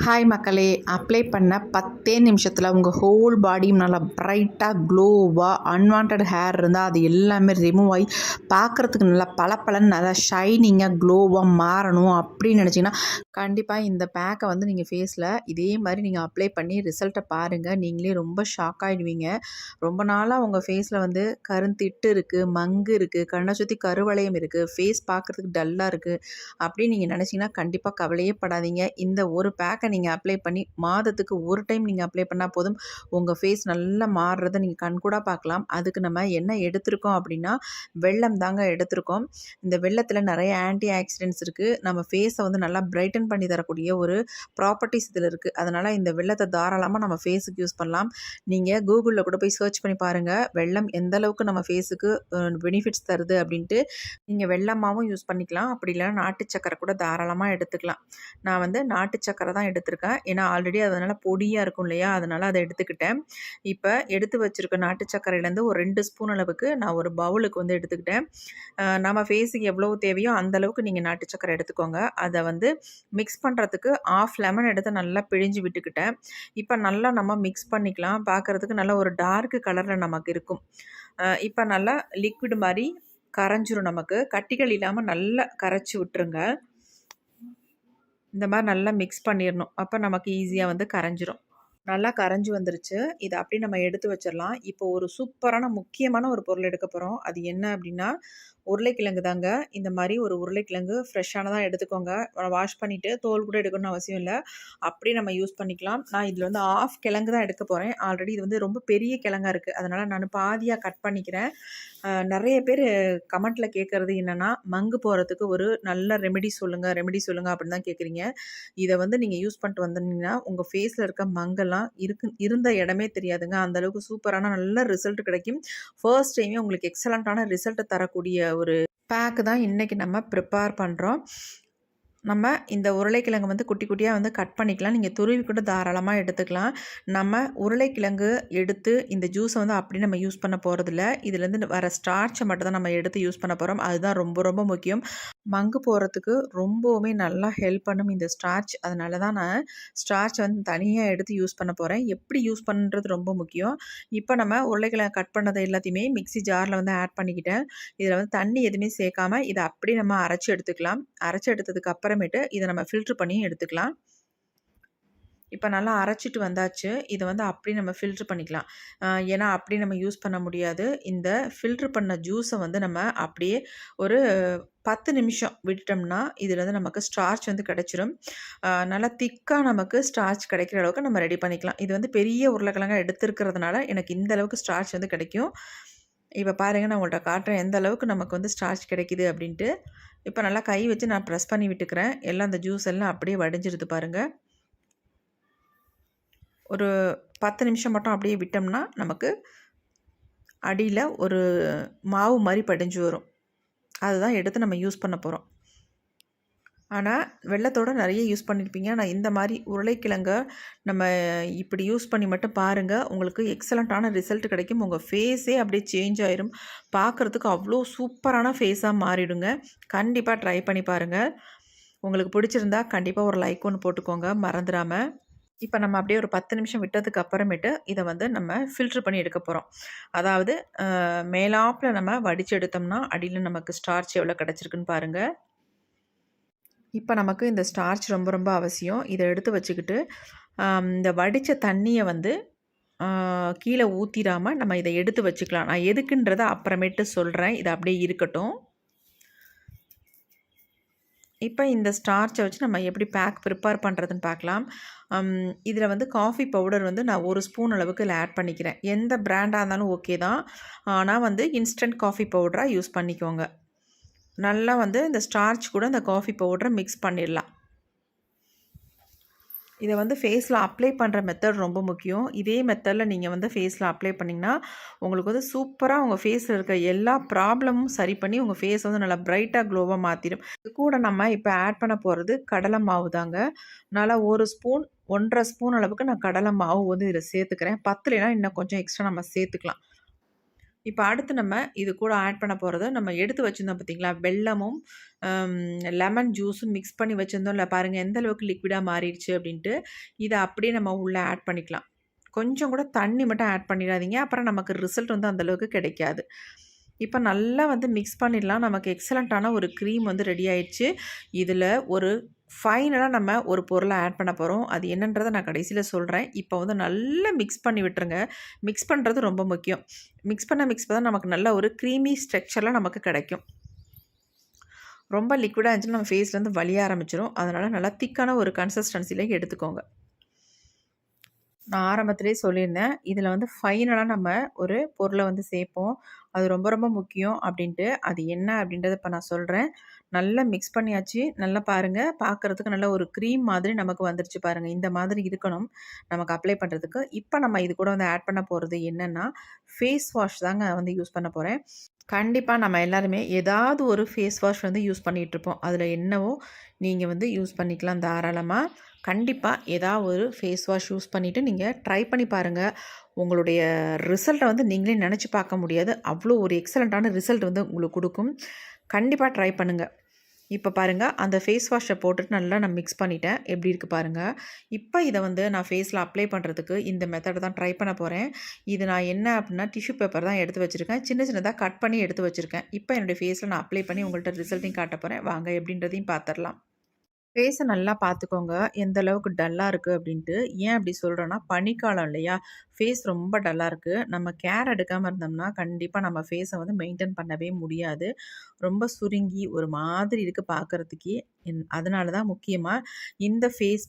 Hi மக்களே, apply பண்ண 10 நிமிஷத்தில் உங்கள் ஹோல் பாடியும் நல்லா பிரைட்டாக க்ளோவாக அன்வான்ட் ஹேர் இருந்தால் அது எல்லாமே ரிமூவ் ஆகி பார்க்குறதுக்கு நல்லா பளபளன்னு நல்லா ஷைனிங்காக க்ளோவாக மாறணும் அப்படின்னு நினச்சிங்கன்னா கண்டிப்பாக இந்த பேக்கை வந்து நீங்கள் ஃபேஸில் இதே மாதிரி நீங்கள் அப்ளை பண்ணி ரிசல்ட்டை பாருங்கள். நீங்களே ரொம்ப ஷாக் ஆகிடுவீங்க. ரொம்ப நாளாக உங்கள் ஃபேஸில் வந்து கருந்திட்டு இருக்குது, மங்கு இருக்குது, கண்ணை சுற்றி கருவளையம் இருக்குது, ஃபேஸ் பார்க்குறதுக்கு டல்லாக இருக்குது அப்படின்னு நீங்கள் நினச்சிங்கன்னா கண்டிப்பாக கவலையே படாதீங்க. இந்த ஒரு பேக்கை நீங்கள் அப்ளை பண்ணி மாதத்துக்கு ஒரு டைம் நீங்கள் அப்ளை பண்ணால் போதும். உங்கள் ஃபேஸ் நல்லா மாறுறதை நீங்கள் கண்கூடாக பார்க்கலாம். அதுக்கு நம்ம என்ன எடுத்திருக்கோம் அப்படின்னா வெல்லம் தாங்க எடுத்திருக்கோம். இந்த வெல்லத்தில் நிறைய ஆன்டி ஆக்சிடென்ட்ஸ் இருக்குது. நம்ம ஃபேஸை வந்து நல்லா பிரைட்டன் பண்ணி தரக்கூடிய ஒரு ப்ராப்பர்ட்டிஸ் இதில் இருக்குது. அதனால் இந்த வெல்லத்தை தாராளமாக நம்ம ஃபேஸுக்கு யூஸ் பண்ணலாம். நீங்கள் கூகுளில் கூட போய் சர்ச் பண்ணி பாருங்கள், வெல்லம் எந்த அளவுக்கு நம்ம ஃபேஸுக்கு பெனிஃபிட்ஸ் தருது அப்படின்ட்டு. நீங்கள் வெல்லமாகவும் யூஸ் பண்ணிக்கலாம், அப்படி இல்லைனா நாட்டு சக்கரை கூட தாராளமாக எடுத்துக்கலாம். நான் வந்து நாட்டு சக்கரை தான் எடுத்திருக்கேன். ஏன்னா ஆல்ரெடி அதனால் பொடியாக இருக்கும் இல்லையா, அதனால் அதை எடுத்துக்கிட்டேன். இப்போ எடுத்து வச்சுருக்க நாட்டு சக்கரையிலேருந்து ஒரு 2 ஸ்பூன் அளவுக்கு நான் ஒரு பவுலுக்கு வந்து எடுத்துக்கிட்டேன். நம்ம ஃபேஸுக்கு எவ்வளோ தேவையோ அந்தளவுக்கு நீங்கள் நாட்டு சக்கரை எடுத்துக்கோங்க. அதை வந்து மிக்ஸ் பண்ணுறதுக்கு 1/2 லெமன் எடுத்து நல்லா பிழிஞ்சு விட்டுக்கிட்டேன். இப்போ நல்லா நம்ம மிக்ஸ் பண்ணிக்கலாம். பார்க்குறதுக்கு நல்லா ஒரு டார்க் கலரில் நமக்கு இருக்கும். இப்போ நல்லா லிக்விட் மாதிரி கரைஞ்சிரும். நமக்கு கட்டிகள் இல்லாமல் நல்லா கரைச்சி விட்டுருங்க. இந்த மாதிரி நல்லா மிக்ஸ் பண்ணிடணும். அப்போ நமக்கு ஈஸியாக வந்து கரைஞ்சிரும். நல்லா கரைஞ்சி வந்துருச்சு. இதை அப்படி நம்ம எடுத்து வச்சிடலாம். இப்போ ஒரு சூப்பரான முக்கியமான ஒரு பொருள் எடுக்க போகிறோம். அது என்ன அப்படின்னா உருளைக்கிழங்கு தாங்க. இந்த மாதிரி ஒரு உருளைக்கிழங்கு ஃப்ரெஷ்ஷானதாக எடுத்துக்கோங்க. வாஷ் பண்ணிவிட்டு தோல் கூட எடுக்கணும்னு அவசியம் இல்லை, அப்படியே நம்ம யூஸ் பண்ணிக்கலாம். நான் இதில் வந்து 1/2 கிழங்கு தான் எடுக்க போகிறேன். ஆல்ரெடி இது வந்து ரொம்ப பெரிய கிழங்கா இருக்குது, அதனால் நான் பாதியாக கட் பண்ணிக்கிறேன். நிறைய பேர் கமெண்ட்டில் கேட்குறது என்னென்னா மங்கு போகிறதுக்கு ஒரு நல்ல ரெமெடி சொல்லுங்கள் அப்படின்னு தான் கேட்குறீங்க. இதை வந்து நீங்கள் யூஸ் பண்ணிட்டு வந்தீங்கன்னா உங்கள் ஃபேஸில் இருக்க மங்கெல்லாம் இருந்த இடமே தெரியாதுங்க. அந்தளவுக்கு சூப்பரான நல்ல ரிசல்ட் கிடைக்கும். ஃபர்ஸ்ட் டைமே உங்களுக்கு எக்ஸலண்ட்டான ரிசல்ட்டை தரக்கூடிய ஒரு பேக்கு தான் இன்றைக்கி நம்ம ப்ரிப்பேர் பண்ணுறோம். நம்ம இந்த உருளைக்கிழங்கு வந்து குட்டி குட்டியாக வந்து கட் பண்ணிக்கலாம். நீங்கள் துருவி கூட தாராளமாக எடுத்துக்கலாம். நம்ம உருளைக்கிழங்கு எடுத்து இந்த ஜூஸை வந்து அப்படி நம்ம யூஸ் பண்ண போகிறதில்ல. இதுலேருந்து வர ஸ்டார்ச்சை மட்டும் தான் நம்ம எடுத்து யூஸ் பண்ண போகிறோம். அதுதான் ரொம்ப ரொம்ப முக்கியம். மங்கு போகிறதுக்கு ரொம்பவுமே நல்லா ஹெல்ப் பண்ணும் இந்த ஸ்டார்ச். அதனால தான் நான் ஸ்டார்ச் வந்து தனியாக எடுத்து யூஸ் பண்ண போகிறேன். எப்படி யூஸ் பண்ணுறது ரொம்ப முக்கியம். இப்போ நம்ம உருளைக்கிழங்கு கட் பண்ணதை எல்லாத்தையுமே மிக்ஸி ஜாரில் வந்து ஆட் பண்ணிக்கிட்டேன். இதில் வந்து தண்ணி எதுவுமே சேர்க்காம இதை அப்படி நம்ம அரைச்சி எடுத்துக்கலாம். அரைச்சி எடுத்ததுக்கு அப்புறமேட்டு இதை நம்ம ஃபில்ட்ரு பண்ணி எடுத்துக்கலாம். இப்போ நல்லா அரைச்சிட்டு வந்தாச்சு. இதை வந்து அப்படி நம்ம ஃபில்ட்ரு பண்ணிக்கலாம். ஏன்னா அப்படி நம்ம யூஸ் பண்ண முடியாது. இந்த ஃபில்ட்ரு பண்ண ஜூஸை வந்து நம்ம அப்படியே ஒரு 10 நிமிஷம் விட்டுட்டோம்னா இதில் வந்து நமக்கு ஸ்டார்ச் வந்து கிடச்சிரும். நல்லா திக்காக நமக்கு ஸ்டார்ச் கிடைக்கிற அளவுக்கு நம்ம ரெடி பண்ணிக்கலாம். இது வந்து பெரிய உருளைக்கிழங்காக எடுத்துருக்கிறதுனால எனக்கு இந்த அளவுக்கு ஸ்டார்ச் வந்து கிடைக்கும். இப்போ பாருங்கள், நான் உங்கள்கிட்ட காட்டுறேன் எந்த அளவுக்கு நமக்கு வந்து ஸ்டார்ச் கிடைக்கிது அப்படின்ட்டு. இப்போ நல்லா கை வச்சு நான் ப்ரெஸ் பண்ணி விட்டுக்கிறேன். எல்லாம் அந்த ஜூஸ் எல்லாம் அப்படியே வடிஞ்சிருது பாருங்கள். ஒரு 10 நிமிஷம் மட்டும் அப்படியே விட்டோம்னா நமக்கு அடியில் ஒரு மாவு மாதிரி படிஞ்சு வரும். அதுதான் எடுத்து நம்ம யூஸ் பண்ண போகிறோம். ஆனால் வெல்லத்தோடு நிறைய யூஸ் பண்ணியிருப்பீங்க. ஆனால் இந்த மாதிரி உருளைக்கிழங்க நம்ம இப்படி யூஸ் பண்ணி மட்டும் பாருங்கள். உங்களுக்கு எக்ஸலண்ட்டான ரிசல்ட் கிடைக்கும். உங்கள் ஃபேஸே அப்படியே சேஞ்ச் ஆயிரும். பார்க்குறதுக்கு அவ்வளோ சூப்பரான ஃபேஸாக மாறிடுங்க. கண்டிப்பாக ட்ரை பண்ணி பாருங்கள். உங்களுக்கு பிடிச்சிருந்தா கண்டிப்பாக ஒரு லைக் ஒன்று போட்டுக்கோங்க மறந்துடாமல். இப்போ நம்ம அப்படியே ஒரு 10 நிமிஷம் விட்டதுக்கு அப்புறமேட்டு இதை வந்து நம்ம ஃபில்ட்ரு பண்ணி எடுக்க போகிறோம். அதாவது மேலாப்பில் நம்ம வடித்து எடுத்தோம்னா அடியில் நமக்கு ஸ்டார்ச் எவ்வளோ கிடச்சிருக்குன்னு பாருங்கள். இப்போ நமக்கு இந்த ஸ்டார்ச் ரொம்ப ரொம்ப அவசியம். இதை எடுத்து வச்சுக்கிட்டு இந்த வடித்த தண்ணியை வந்து கீழே ஊற்றிடாமல் நம்ம இதை எடுத்து வச்சுக்கலாம். நான் எதுக்குன்றதை அப்புறமேட்டு சொல்கிறேன். இது அப்படியே இருக்கட்டும். இப்போ இந்த ஸ்டார்ச்சை வச்சு நம்ம எப்படி பேக் ப்ரிப்பேர் பண்ணுறதுன்னு பார்க்கலாம். இதில் வந்து காஃபி பவுடர் வந்து நான் 1 ஸ்பூன் அளவுக்கு இதில் ஆட் பண்ணிக்கிறேன். எந்த பிராண்டாக இருந்தாலும் ஓகே தான். ஆனால் வந்து இன்ஸ்டன்ட் காஃபி பவுடராக யூஸ் பண்ணிக்கோங்க. நல்லா வந்து இந்த ஸ்டார்ச் கூட இந்த காஃபி பவுடரை மிக்ஸ் பண்ணிடலாம். இதை வந்து ஃபேஸில் அப்ளை பண்ணுற மெத்தட் ரொம்ப முக்கியம். இதே மெத்தடில் நீங்கள் வந்து ஃபேஸில் அப்ளை பண்ணிங்கன்னா உங்களுக்கு வந்து சூப்பராக உங்கள் ஃபேஸில் இருக்க எல்லா ப்ராப்ளமும் சரி பண்ணி உங்கள் ஃபேஸ் வந்து நல்லா பிரைட்டாக க்ளோவாக மாற்றிடும். இது கூட நம்ம இப்போ ஆட் பண்ண போகிறது கடலை மாவு தாங்க. நல்லா 1 ஸ்பூன் 1.5 ஸ்பூன் அளவுக்கு நான் கடலை மாவு வந்து இதில் சேர்த்துக்கிறேன். பத்தலைனா இன்னும் கொஞ்சம் எக்ஸ்ட்ரா நம்ம சேர்த்துக்கலாம். இப்ப அடுத்து நம்ம இது கூட ஆட் பண்ண போறது, நம்ம எடுத்து வச்சிருந்தோம் பார்த்தீங்களா? வெல்லமும், அம் லெமன் ஜூஸும் மிக்ஸ் பண்ணி வச்சிருந்தோம்ல, பாருங்க எந்த அளவுக்கு லிக்விடா மாறிடுச்சு அப்டின்ட்டு. இத அப்படியே நம்ம உள்ள ஆட் பண்ணிக்கலாம். கொஞ்சம் கூட தண்ணி மட்டும் ஆட் பண்ணிடாதீங்க. அப்புறம் நமக்கு ரிசல்ட் வந்து அந்த அளவுக்கு கிடைக்காது. இப்ப நல்லா வந்து மிக்ஸ் பண்ணிடலாம். நமக்கு எக்ஸலன்ட்டான ஒரு க்ரீம் வந்து ரெடி ஆயிடுச்சு. இதுல ஒரு ஃபைனலா நம்ம ஒரு பொருள ஆட் பண்ண போறோம். அது என்னன்றத நான் கடைசில சொல்றேன். இப்ப வந்து நல்லா மிக்ஸ் பண்ணி விட்டுருங்க. மிக்ஸ் பண்றது ரொம்ப முக்கியம். மிக்ஸ் பண்ண நமக்கு நல்ல ஒரு க்ரீமி ஸ்ட்ரக்சர்ல நமக்கு கிடைக்கும். ரொம்ப லிக்விடா இருந்துச்சுன்னா நம்ம ஃபேஸ்லேருந்து வலிய ஆரம்பிச்சுரும். அதனால நல்லா திக்கான ஒரு கன்சிஸ்டன்சில எடுத்துக்கோங்க. நான் ஆரம்பத்திலேயே சொல்லியிருந்தேன். இதில வந்து ஃபைனலா நம்ம ஒரு பொருள வந்து சேர்ப்போம். அது ரொம்ப ரொம்ப முக்கியம் அப்டின்ட்டு. அது என்ன அப்டின்றத இப்ப நான் சொல்றேன். நல்லா மிக்ஸ் பண்ணியாச்சு. நல்லா பாருங்க. பார்க்கறதுக்கு நல்ல ஒரு க்ரீம் மாதிரி நமக்கு வந்துருச்சு பாருங்க. இந்த மாதிரி இருக்கணும். நமக்கு அப்ளை பண்றதுக்கு. இப்ப நம்ம இது கூட வந்து ஆட் பண்ண போறது என்னன்னா, ஃபேஸ் வாஷ் தாங்க வந்து யூஸ் பண்ண போறேன். கண்டிப்பா நம்ம எல்லாருமே ஏதாவது ஒரு ஃபேஸ் வாஷ் வந்து யூஸ் பண்ணிட்டுருப்போம். அதில என்னவோ நீங்க வந்து யூஸ் பண்ணிக்கலாம் தாராளமா. கண்டிப்பா ஏதாவது ஒரு ஃபேஸ் வாஷ் யூஸ் பண்ணிட்டு நீங்க ட்ரை பண்ணி பாருங்க. உங்களுடைய ரிசல்ட்ட வந்து நீங்களே நெனச்சு பார்க்க முடியாது. அவ்ளோ ஒரு எக்ஸலன்ட்டான ரிசல்ட் வந்து உங்களுக்கு குடுக்கும். கண்டிப்பா ட்ரை பண்ணுங்க. இப்ப பாருங்க, அந்த ஃபேஸ் வாஷ போட்டுட்டு நல்லா நான் மிக்ஸ் பண்ணிட்டேன். எப்படி இருக்கு பாருங்க. இப்ப இத வந்து நான் ஃபேஸ்ல அப்ளை பண்றதுக்கு இந்த மெத்தட் தான் ட்ரை பண்ண போறேன். இது நான் என்ன அப்டின்னா, டிஷ்யூ பேப்பர் தான் எடுத்து வச்சிருக்கேன். சின்ன சின்னதா கட் பண்ணி எடுத்து வச்சிருக்கேன். இப்ப என்னுடைய ஃபேஸ்ல நான் அப்ளை பண்ணி உங்கள்ட்ட ரிசல்ட்டையும் காட்ட போறேன். வாங்க எப்படின்றதையும் பார்த்துரலாம். ஃபேஸ நல்லா பார்த்துக்கோங்க. எந்த அளவுக்கு டல்லா இருக்கு அப்டின்ட்டு. ஏன் அப்டி சொல்றேன்னா, பனிக்காலம் இல்லையா? ஃபேஸ் ரொம்ப டல்லா இருக்கு. நம்ம கேர் எடுக்காம இருந்தோம்னா, கண்டிப்பா நம்ம ஃபேஸ வந்து மெயின்டெயின் பண்ணவே முடியாது. ரொம்ப சுருங்கி ஒரு மாதிரி இருக்கு பார்க்கறதுக்கே. அதனால தான் முக்கியமா இந்த ஃபேஸ்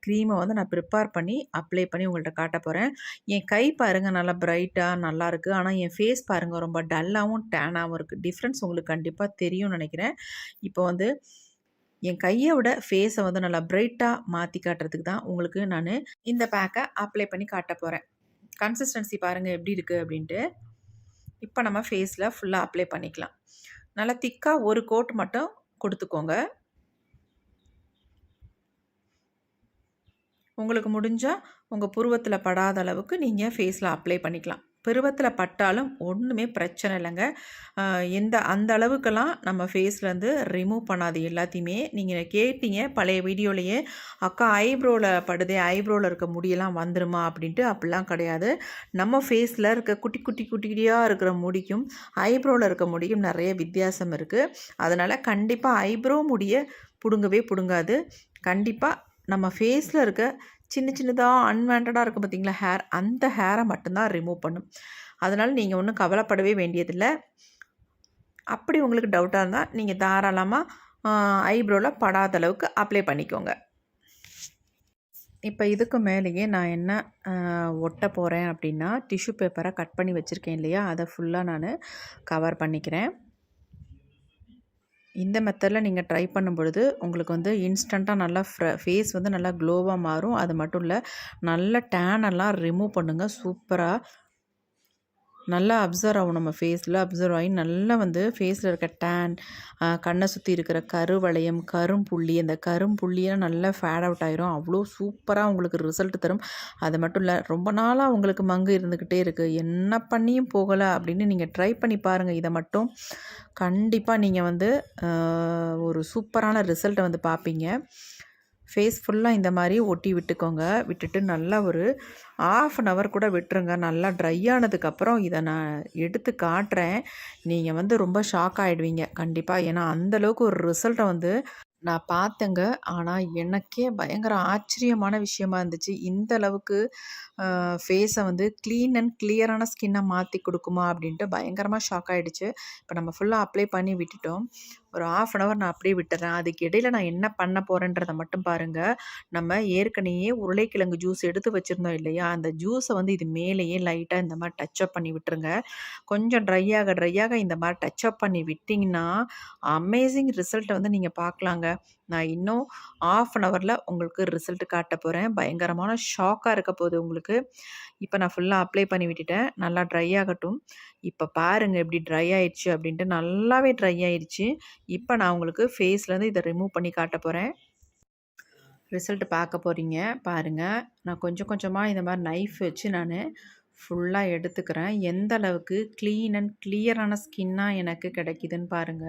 க்ரீம வந்து நான் ப்ரிப்பேர் பண்ணி, அப்ளை பண்ணி உங்கள்ட்ட காட்ட போறேன். என் கை பாருங்க நல்லா பிரைட்டா நல்லாருக்கு. ஆனா, என் ஃபேஸ் பாருங்க ரொம்ப டல்லாவும், டேனாவும் இருக்கு. டிஃப்ரென்ஸ் உங்களுக்கு கண்டிப்பா தெரியும்னு நெனைக்கிறேன். இப்போ வந்து என் கைய விட ஃபேஸ வந்து நல்லா பிரைட்டா மாத்தி காட்டுறதுக்கு தான் உங்களுக்கு நானு இந்த பேக்க அப்ளை பண்ணி காட்டப் போறேன். கன்சிஸ்டன்சி பாருங்க எப்படி இருக்கு அப்டின்ட்டு. இப்ப நம்ம ஃபேஸ்ல ஃபுல்லா அப்ளை பண்ணிக்கலாம். நல்லா திக்கா ஒரு கோட் மட்டும் குடுத்துக்கோங்க. உங்களுக்கு முடிஞ்சா, உங்க புருவத்தில படாத அளவுக்கு நீங்க ஃபேஸ்ல அப்ளை பண்ணிக்கலாம். புருவத்தில பட்டாலும் ஒண்ணுமே பிரச்சனை இல்லங்க. அ அந்த அளவுக்கெல்லாம் நம்ம ஃபேஸ்லேருந்து ரிமூவ் பண்ணாது எல்லாத்தையுமே. நீங்க கேட்டீங்க பழைய வீடியோலயே, "அக்கா ஐப்ரோல படுதே, ஐப்ரோல இருக்க முடியெல்லாம் வந்துருமா?" அப்படின்ட்டு. அப்படிலாம் கிடையாது. நம்ம ஃபேஸ்ல இருக்க குட்டி குட்டி குட்டி குட்டியா இருக்கிற முடிக்கும், ஐப்ரோல இருக்க முடிக்கும் நெறைய வித்தியாசம் இருக்கு. அதனால கண்டிப்பா ஐப்ரோ முடிய புடுங்கவே புடுங்காது. கண்டிப்பா நம்ம ஃபேஸ்ல இருக்க சின்ன சின்னதா அன்வான்டடா இருக்கும் பார்த்தீங்களா ஹேர், அந்த ஹேர மட்டும் தான் ரிமூவ் பண்ணும். அதனால நீங்க ஒண்ணும் கவலைப்படவே வேண்டியதில்ல. அப்படி உங்களுக்கு டவுட்டா இருந்தா, நீங்க தாராளமா அ ஐப்ரோல படாத அளவுக்கு அப்ளை பண்ணிக்கோங்க. இப்ப இதுக்கு மேலேயே நான் என்ன ஒட்ட போறேன் அப்படின்னா, டிஷ்யூ பேப்பர கட் பண்ணி வச்சிருக்கேன் இல்லையா? அத ஃபுல்லா நானு கவர் பண்ணிக்கிறேன். இந்த மெத்தட்ல நீங்க ட்ரை பண்ணும்பொழுது, உங்களுக்கு வந்து இன்ஸ்டன்ட்டா நல்லா ஃபேஸ் வந்து நல்லா க்ளோவா மாறும். அது மட்டும் இல்ல, நல்ல டேன் எல்லாம் ரிமூவ் பண்ணுங்க சூப்பரா. நல்லா அப்சர்வ் ஆகும் நம்ம ஃபேஸில. அப்சர்வ் ஆகி நல்லா வந்து ஃபேஸில் இருக்க டேன், கண்ணை சுற்றி இருக்கிற கருவளையம், கரும்புள்ளி, அந்த கரும்புள்ளியெல்லாம் நல்லா ஃபேட் அவுட் ஆயிரும். அவ்வளோ சூப்பராக உங்களுக்கு ரிசல்ட் தரும். அது மட்டும் இல்ல, ரொம்ப நாளாக உங்களுக்கு மங்கு இருந்துக்கிட்டே இருக்குது, என்ன பண்ணியும் போகலை அப்படின்னு நீங்கள் ட்ரை பண்ணி பாருங்கள். இதை மட்டும் கண்டிப்பாக நீங்கள் வந்து ஒரு சூப்பரான ரிசல்ட்டை வந்து பார்ப்பீங்க. ஃபேஸ் ஃபுல்லாக இந்த மாதிரி ஒட்டி விட்டுக்கோங்க. விட்டுட்டு நல்லா ஒரு 1/2 அன் ஹவர் கூட விட்டுருங்க. நல்லா ட்ரை ஆனதுக்கப்புறம் இதை நான் எடுத்து காட்டுறேன். நீங்கள் வந்து ரொம்ப ஷாக் ஆகிடுவீங்க கண்டிப்பாக. ஏன்னா அந்தளவுக்கு ஒரு ரிசல்ட்டை வந்து நான் பார்த்தேங்க. ஆனா, எனக்கே பயங்கர ஆச்சரியமான விஷயமா இருந்துச்சு. இந்த அளவுக்கு ஃபேஸ வந்து கிளீன் அண்ட் கிளியரான ஸ்கின்ன மாத்தி குடுக்குமா? அப்படின்ட்டு பயங்கரமா ஷாக் ஆயிடுச்சு. இப்ப நம்ம ஃபுல்லா அப்ளை பண்ணி விட்டுட்டோம். ஒரு 1/2 அன் ஹவர் நான் அப்படியே விட்டுர்றேன். அதுக்கு இடையில நான் என்ன பண்ண போறேன்றத மட்டும் பாருங்க. நம்ம ஏற்கனவே உருளைக்கிழங்கு ஜூஸ் எடுத்து வச்சிருந்தோம் இல்லையா? அந்த ஜூஸ வந்து இது மேலேயே லைட்டா இந்த மாரி டச் அப் பண்ணி விட்டுருங்க. கொஞ்சம் ட்ரை ஆக இந்த மாரி டச் அப் பண்ணி விட்டீங்கன்னா, அமேசிங் ரிசல்ட்ட வந்து நீங்க பார்க்கலாங்க. நான் இன்னும் 1/2 அன் ஹவர்ல உங்களுக்கு ரிசல்ட் காட்டப் போறேன். பயங்கரமான ஷாக்கா இருக்க போகுது உங்களுக்கு. இப்ப நான் ஃபுல்லா அப்ளை பண்ணி விட்டுட்டேன். நல்லா ட்ரை ஆகட்டும். இப்ப பாருங்க எப்படி ட்ரை ஆயிடுச்சு அப்படின்ட்டு. நல்லாவே ட்ரை ஆயிருச்சு. இப்ப நான் உங்களுக்கு ஃபேஸ்லேருந்து இத ரிமூவ் பண்ணி காட்டப் போறேன். ரிசல்ட் பார்க்க போறீங்க. பாருங்க. நான் கொஞ்சம் கொஞ்சமா இந்த மாரி நைஃப் வச்சு நானு ஃபுல்லா எடுத்துக்கிறேன். எந்த அளவுக்கு க்ளீன் அண்ட் கிளியரான ஸ்கின்னா எனக்கு கிடைக்குதுன்னு பாருங்க.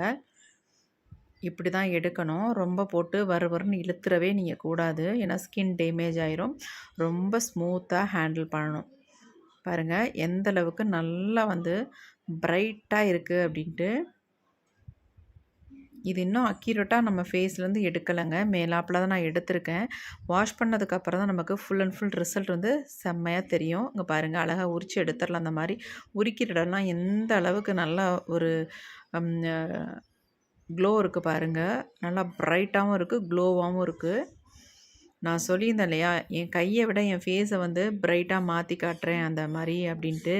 இப்படி தான் எடுக்கணும். ரொம்ப போட்டு வறுவறுன்னு இழுத்துறவே நீங்க கூடாது. ஏன்னா ஸ்கின் டேமேஜ் ஆயிரும். ரொம்ப ஸ்மூத்தா ஹேண்டில் பண்ணணும். பாருங்க எந்த அளவுக்கு நல்லா வந்து பிரைட்டா இருக்கு அப்படின்ட்டு. இது இன்னும் அக்யூரேட்டா நம்ம ஃபேஸ்லேருந்து எடுக்கலங்க. மேலாப்புல தான் நான் எடுத்திருக்கேன். வாஷ் பண்ணதுக்கப்புறம் தான் நமக்கு ஃபுல் அண்ட் ஃபுல் ரிசல்ட் வந்து செம்மையா தெரியும். இங்க பாருங்க அழகா உரிச்சு எடுத்துரலாம். அந்த மாரி உரிக்கிற இடம்லாம் எந்த அளவுக்கு நல்லா ஒரு ம் அ க்ளோ இருக்கு பாருங்க. நல்லா பிரைட்டாவும் இருக்கு, க்ளோவாவும் இருக்கு. நான் சொல்லியிருந்தேன் இல்லையா, என் கைய விட என் ஃபேஸ வந்து பிரைட்டா மாத்தி காட்டுறேன் அந்த மாரி அப்படின்ட்டு.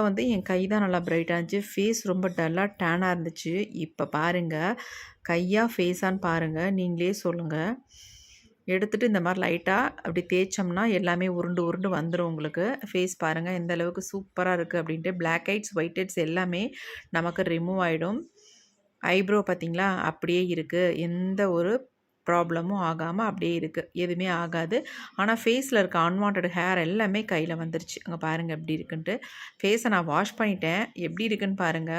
வந்து என் கை தான் நல்லா பிரைட்டா இருந்துச்சு. ஃபேஸ் ரொம்ப டல்லா டேனா இருந்துச்சு. இப்ப பாருங்க, கையா ஃபேஸான்னு பாருங்க. நீங்களே சொல்லுங்க. எடுத்துட்டு இந்த மாரி லைட்டா அப்படி தேய்ச்சோம்னா எல்லாமே உருண்டு உருண்டு வந்துரும் உங்களுக்கு. ஃபேஸ் பாருங்க எந்த அளவுக்கு சூப்பரா இருக்கு அப்படின்ட்டு. பிளாக் ஹெட்ஸ், ஒயிட் ஹெட்ஸ் எல்லாமே நமக்கு ரிமூவ் ஆயிடும். ஐப்ரோ பார்த்தீங்களா? அப்படியே இருக்கு. எந்த ஒரு ப்ராப்ளமும் ஆகாம அப்படியே இருக்கு. எதுவுமே ஆகாது. ஆனா ஃபேஸ்ல இருக்க அன்வான்டட் ஹேர் எல்லாமே கையில வந்துருச்சு. அங்க பாருங்க எப்படி இருக்குன்ட்டு. ஃபேஸ நான் வாஷ் பண்ணிட்டேன். எப்படி இருக்குன்னு பாருங்க.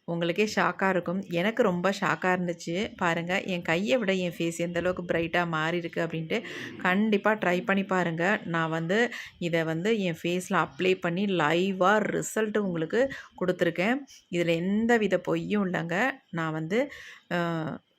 உங்களுக்கே ஷாக்கா இருக்கும். எனக்கு ரொம்ப ஷாக்கா இருந்துச்சு. பாருங்க என் கைய விட என் ஃபேஸ் எந்த அளவுக்கு பிரைட்டா மாறியிருக்கு அப்படின்ட்டு. கண்டிப்பா ட்ரை பண்ணி பாருங்க. நான் வந்து இத வந்து என் ஃபேஸ்ல அப்ளை பண்ணி லைவா ரிசல்ட் உங்களுக்கு குடுத்துருக்கேன். இதுல எந்தவித பொய்யும் இல்லங்க. நான் வந்து அ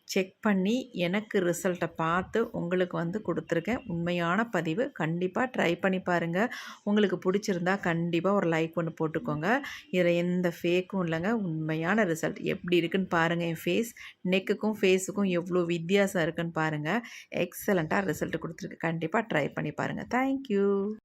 செக் பண்ணி எனக்கு ரிசல்ட்ட பார்த்து உங்களுக்கு வந்து குடுத்துருக்கேன். உண்மையான பதிவு. கண்டிப்பா ட்ரை பண்ணி பாருங்க. உங்களுக்கு புடிச்சிருந்தா கண்டிப்பா ஒரு லைக் ஒண்ணு போட்டுக்கோங்க. இதில எந்த ஃபேக்கும் இல்லங்க. உண்மையான ரிசல்ட் எப்படி இருக்குன்னு பாருங்க. என் ஃபேஸ் நெக்குக்கும், ஃபேஸுக்கும் எவ்வளோ வித்தியாசம் இருக்குன்னு பாருங்க. எக்ஸலன்ட்டா ரிசல்ட் குடுத்துருக்கு. கண்டிப்பா ட்ரை பண்ணி பாருங்க. Thank you.